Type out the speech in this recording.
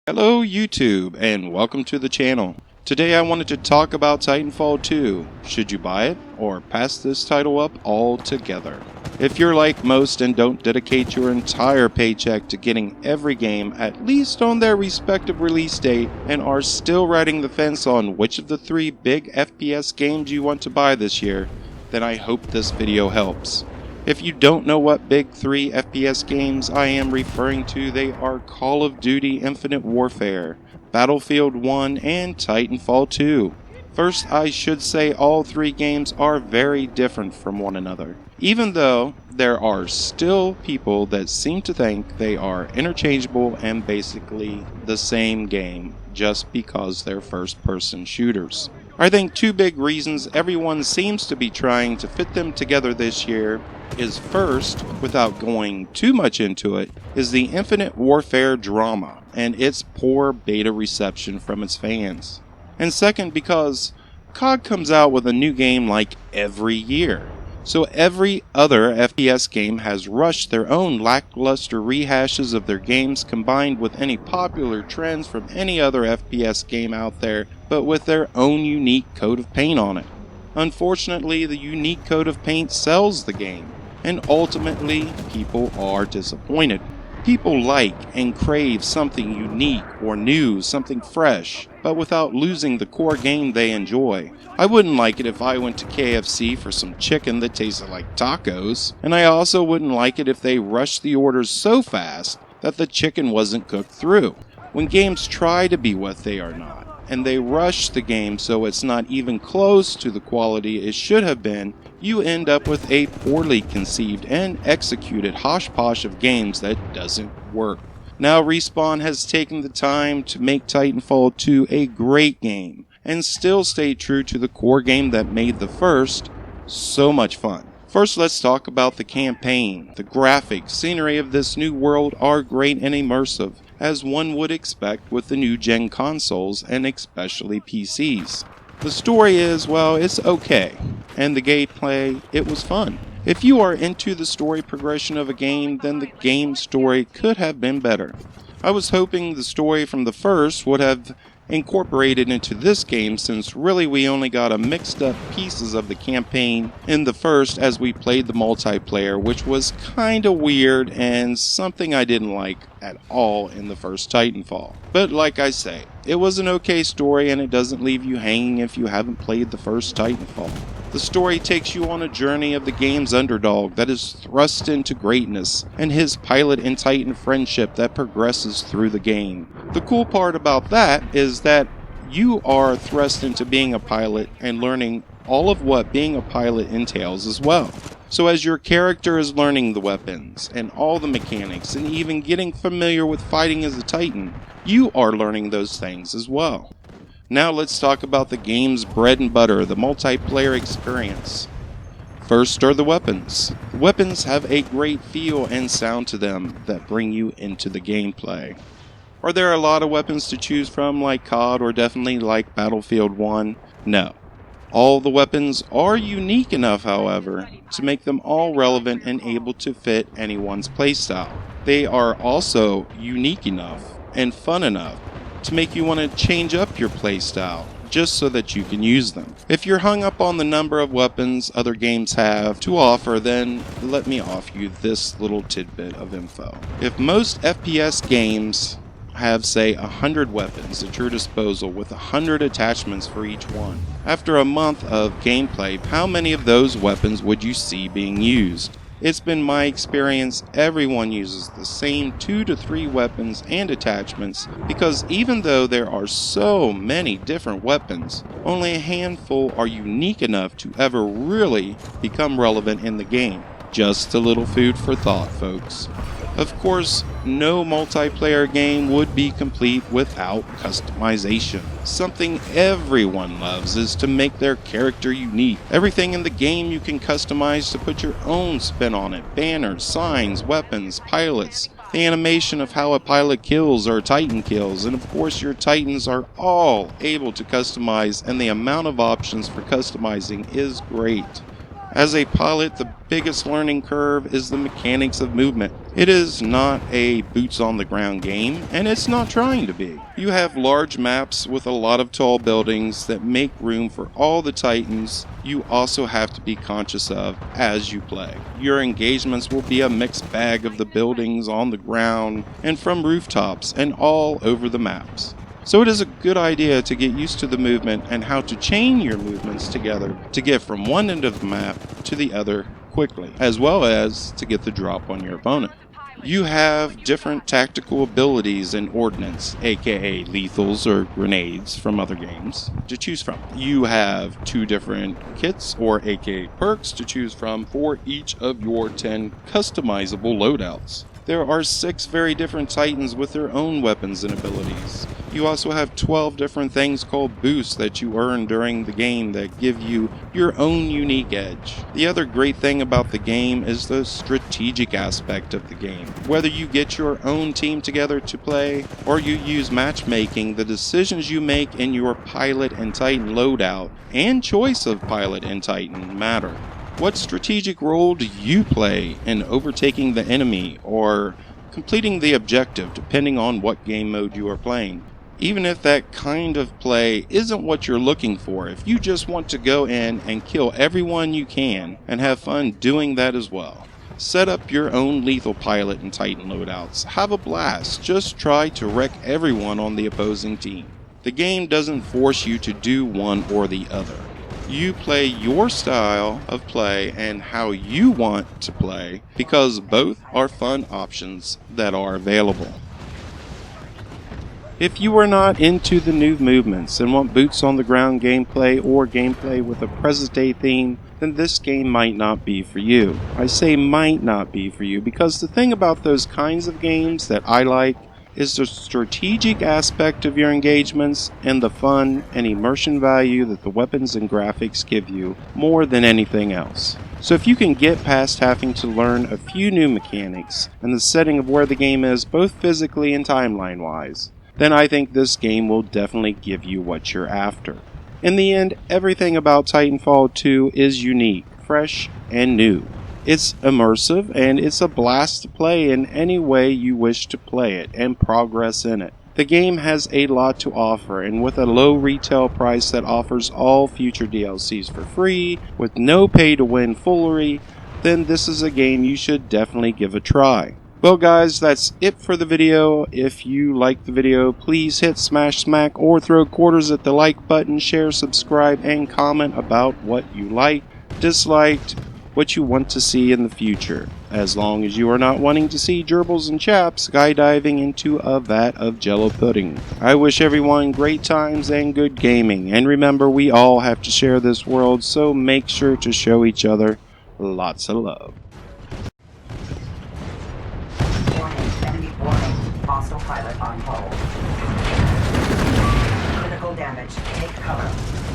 Hello YouTube and welcome to the channel. Today I wanted to talk about Titanfall 2. Should you buy it or pass this title up altogether? If you're like most and don't dedicate your entire paycheck to getting every game at least on their respective release date and are still riding the fence on which of the three big FPS games you want to buy this year, then I hope this video helps. If you don't know what big 3 FPS games I am referring to, they are Call of Duty Infinite Warfare, Battlefield 1, and Titanfall 2. First, I should say all 3 games are very different from one another, even though there are still people that seem to think they are interchangeable and basically the same game just because they're first-person shooters. I think 2 big reasons everyone seems to be trying to fit them together this year is first, without going too much into it, is the Infinite Warfare drama and its poor beta reception from its fans. And second, because COD comes out with a new game like every year. So every other FPS game has rushed their own lackluster rehashes of their games combined with any popular trends from any other FPS game out there, but with their own unique coat of paint on it. Unfortunately, the unique coat of paint sells the game, and ultimately, people are disappointed. People like and crave something unique or new, something fresh, but without losing the core game they enjoy. I wouldn't like it if I went to KFC for some chicken that tasted like tacos, and I also wouldn't like it if they rushed the orders so fast that the chicken wasn't cooked through. When games try to be what they are not, and they rush the game so it's not even close to the quality it should have been, you end up with a poorly conceived and executed hosh-posh of games that doesn't work. Now Respawn has taken the time to make Titanfall 2 a great game, and still stay true to the core game that made the first so much fun. First, let's talk about the campaign. The graphics, scenery of this new world are great and immersive, as one would expect with the new gen consoles and especially PCs. The story is, well, it's okay, and the gameplay, it was fun. If you are into the story progression of a game, then the game story could have been better. I was hoping the story from the first would have incorporated into this game, since really we only got a mixed up pieces of the campaign in the first as we played the multiplayer, which was kinda weird and something I didn't like at all in the first Titanfall. But like I say, it was an okay story and it doesn't leave you hanging if you haven't played the first Titanfall. The story takes you on a journey of the game's underdog that is thrust into greatness, and his pilot and Titan friendship that progresses through the game. The cool part about that is that you are thrust into being a pilot and learning all of what being a pilot entails as well. So as your character is learning the weapons and all the mechanics and even getting familiar with fighting as a Titan, you are learning those things as well. Now let's talk about the game's bread and butter, the multiplayer experience. First are the weapons. The weapons have a great feel and sound to them that bring you into the gameplay. Are there a lot of weapons to choose from like COD or definitely like Battlefield 1? No. All the weapons are unique enough, however, to make them all relevant and able to fit anyone's playstyle. They are also unique enough and fun enough to make you want to change up your playstyle just so that you can use them. If you're hung up on the number of weapons other games have to offer, then let me offer you this little tidbit of info. If most FPS games have, say, 100 weapons at your disposal with 100 attachments for each one, after a month of gameplay, how many of those weapons would you see being used? It's been my experience everyone uses the same 2 to 3 weapons and attachments, because even though there are so many different weapons, only a handful are unique enough to ever really become relevant in the game. Just a little food for thought, folks. Of course, no multiplayer game would be complete without customization. Something everyone loves is to make their character unique. Everything in the game you can customize to put your own spin on it. Banners, signs, weapons, pilots, the animation of how a pilot kills or a Titan kills, and of course your Titans are all able to customize, and the amount of options for customizing is great. As a pilot, the biggest learning curve is the mechanics of movement. It is not a boots on the ground game, and it's not trying to be. You have large maps with a lot of tall buildings that make room for all the Titans you also have to be conscious of as you play. Your engagements will be a mixed bag of the buildings on the ground and from rooftops and all over the maps. So it is a good idea to get used to the movement and how to chain your movements together to get from one end of the map to the other quickly, as well as to get the drop on your opponent. You have different tactical abilities and ordnance, aka lethals or grenades from other games, to choose from. You have 2 different kits or aka perks to choose from for each of your 10 customizable loadouts. There are 6 very different Titans with their own weapons and abilities. You also have 12 different things called boosts that you earn during the game that give you your own unique edge. The other great thing about the game is the strategic aspect of the game. Whether you get your own team together to play or you use matchmaking, the decisions you make in your pilot and Titan loadout and choice of pilot and Titan matter. What strategic role do you play in overtaking the enemy or completing the objective, depending on what game mode you are playing? Even if that kind of play isn't what you're looking for, if you just want to go in and kill everyone you can and have fun doing that as well, set up your own lethal pilot and Titan loadouts. Have a blast. Just try to wreck everyone on the opposing team. The game doesn't force you to do one or the other. You play your style of play and how you want to play, because both are fun options that are available. If you are not into the new movements and want boots on the ground gameplay or gameplay with a present day theme, then this game might not be for you. I say might not be for you because the thing about those kinds of games that I like is the strategic aspect of your engagements and the fun and immersion value that the weapons and graphics give you more than anything else. So if you can get past having to learn a few new mechanics and the setting of where the game is both physically and timeline wise, then I think this game will definitely give you what you're after. In the end, everything about Titanfall 2 is unique, fresh, and new. It's immersive, and it's a blast to play in any way you wish to play it and progress in it. The game has a lot to offer, and with a low retail price that offers all future DLCs for free, with no pay-to-win foolery, then this is a game you should definitely give a try. Well guys, that's it for the video. If you like the video, please hit smack or throw quarters at the like button, share, subscribe, and comment about what you liked, disliked, what you want to see in the future, as long as you are not wanting to see gerbils and chaps skydiving into a vat of jello pudding. I wish everyone great times and good gaming, and remember, we all have to share this world, so make sure to show each other lots of love. Warning, hostile pilot on hold. Critical damage, take cover.